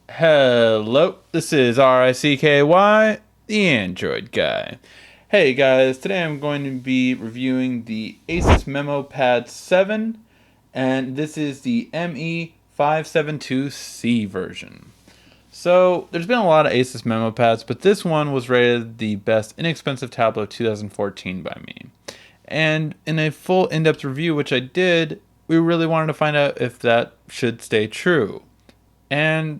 Hello, this is RICKY, the Android guy. Hey guys, today I'm going to be reviewing the Asus Memo Pad 7, and this is the ME572C version. So, there's been a lot of Asus Memo Pads, but this one was rated the best inexpensive tablet of 2014 by me. And in a full in-depth review, which I did, we really wanted to find out if that should stay true. And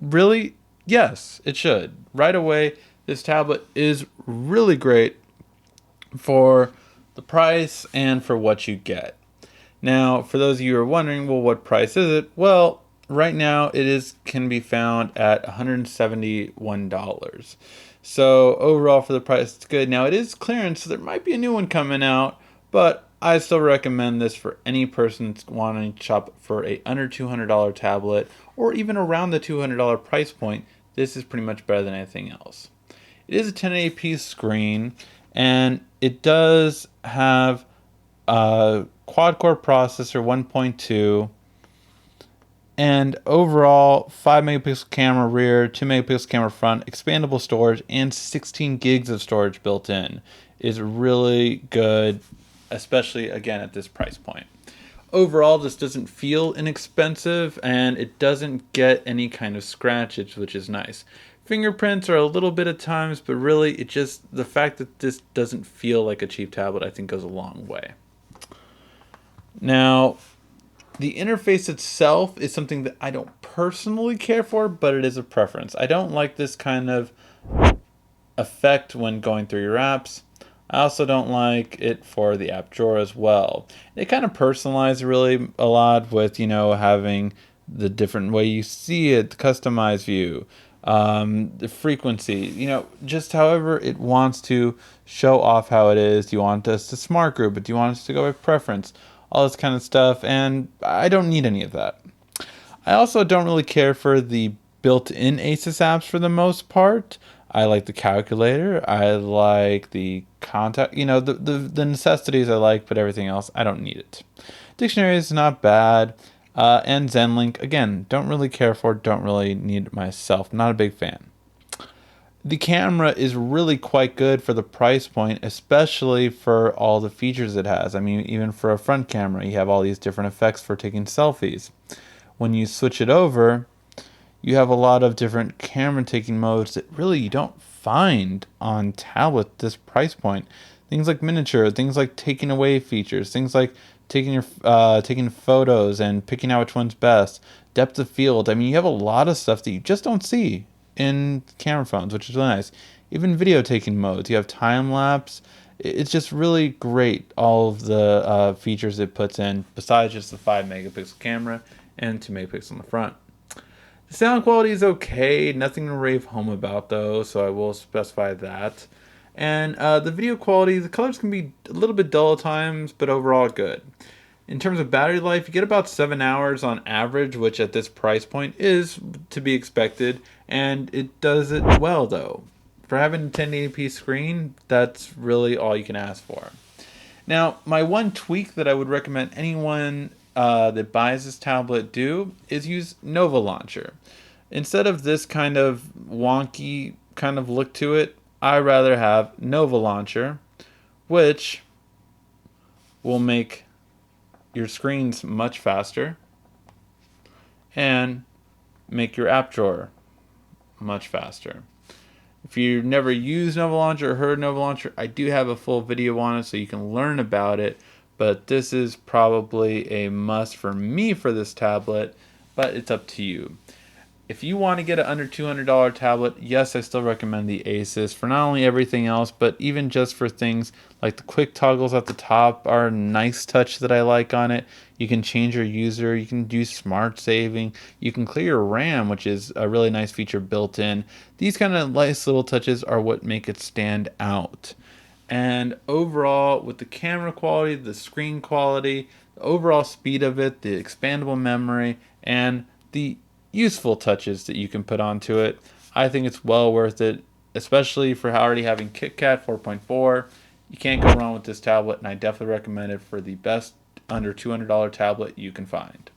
really, yes, it should. Right away, this tablet is really great for the price and for what you get. Now, for those of you who are wondering, well, what price is it? Well, right now can be found at $171. So overall for the price, it's good. Now it is clearance, so there might be a new one coming out, but I still recommend this for any person that's wanting to shop for a under $200 tablet or even around the $200 price point. This is pretty much better than anything else. It is a 1080p screen, and it does have a quad-core processor 1.2, and overall 5 megapixel camera rear, 2 megapixel camera front, expandable storage, and 16 gigs of storage built in. Is really good, especially again at this price point. Overall, this doesn't feel inexpensive, and it doesn't get any kind of scratches, which is nice. Fingerprints are a little bit at times, but really it just, the fact that this doesn't feel like a cheap tablet, I think goes a long way. Now, the interface itself is something that I don't personally care for, but it is a preference. I don't like this kind of effect when going through your apps. I also don't like it for the app drawer as well. They kind of personalize really a lot with, having the different way you see it, the customized view, the frequency, just however it wants to show off how it is. Do you want us to smart group it? Do you want us to go by preference? All this kind of stuff, and I don't need any of that. I also don't really care for the built-in Asus apps for the most part. I like the calculator. I like the contact. The necessities I like, but everything else I don't need it. Dictionary is not bad, and ZenLink again don't really care for. Don't really need it myself. Not a big fan. The camera is really quite good for the price point, especially for all the features it has. I mean, even for a front camera, you have all these different effects for taking selfies. When you switch it over, you have a lot of different camera taking modes that really you don't find on tablet this price point. Things like miniature, things like taking away features, things like taking photos and picking out which one's best, depth of field. I mean, you have a lot of stuff that you just don't see in camera phones, which is really nice. Even video taking modes, you have time lapse. It's just really great, all of the features it puts in, besides just the 5 megapixel camera and 2 megapixels on the front. The sound quality is okay, nothing to rave home about though, so I will specify that. And the video quality, the colors can be a little bit dull at times, but overall good. In terms of battery life, you get about 7 hours on average, which at this price point is to be expected, and it does it well though. For having a 1080p screen, that's really all you can ask for. Now, my one tweak that I would recommend anyone that buys this tablet do is use Nova Launcher. Instead of this kind of wonky kind of look to it, I rather have Nova Launcher, which will make your screens much faster and make your app drawer much faster. If you've never used Nova Launcher or heard Nova Launcher, I do have a full video on it so you can learn about it, but this is probably a must for me for this tablet, but it's up to you. If you want to get an under $200 tablet, yes, I still recommend the Asus for not only everything else, but even just for things like the quick toggles at the top are a nice touch that I like on it. You can change your user, you can do smart saving, you can clear your RAM, which is a really nice feature built in. These kind of nice little touches are what make it stand out. And overall, with the camera quality, the screen quality, the overall speed of it, the expandable memory, and the useful touches that you can put onto it, I think it's well worth it, especially for already having KitKat 4.4. You can't go wrong with this tablet, and I definitely recommend it for the best under $200 tablet you can find.